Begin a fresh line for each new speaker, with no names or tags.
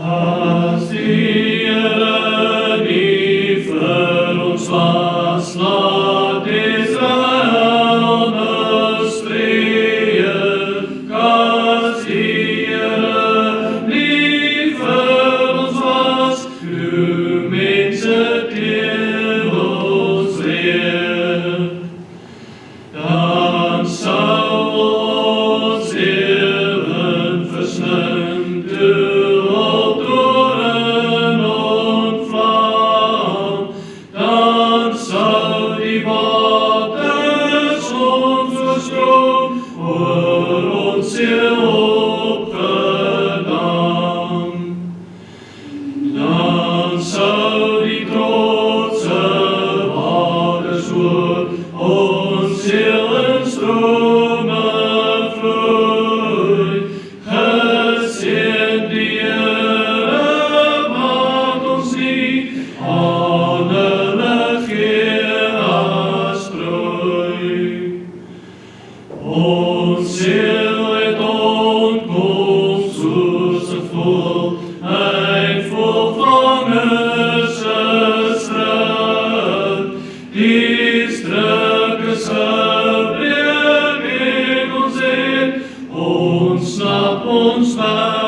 Als die Heere nie vir ons was, laat Israel nou spreek. Als die Heere nie vir ons was, hoe mense teen ons leef, dan sal ons eeuwen verslind toe op toren ontvlam. Dan sal die waters ons oorstroom oor ons siel opgedam. Dan sal die trotse waters oor ons siel in strome vloei. Geseënd die Here wat ons nie aan hulle gee as prooi. Ons siel het ontkom soos 'n voël, vol vangers gestrand. Die struike gebreek en ons het ontsnap ons weg.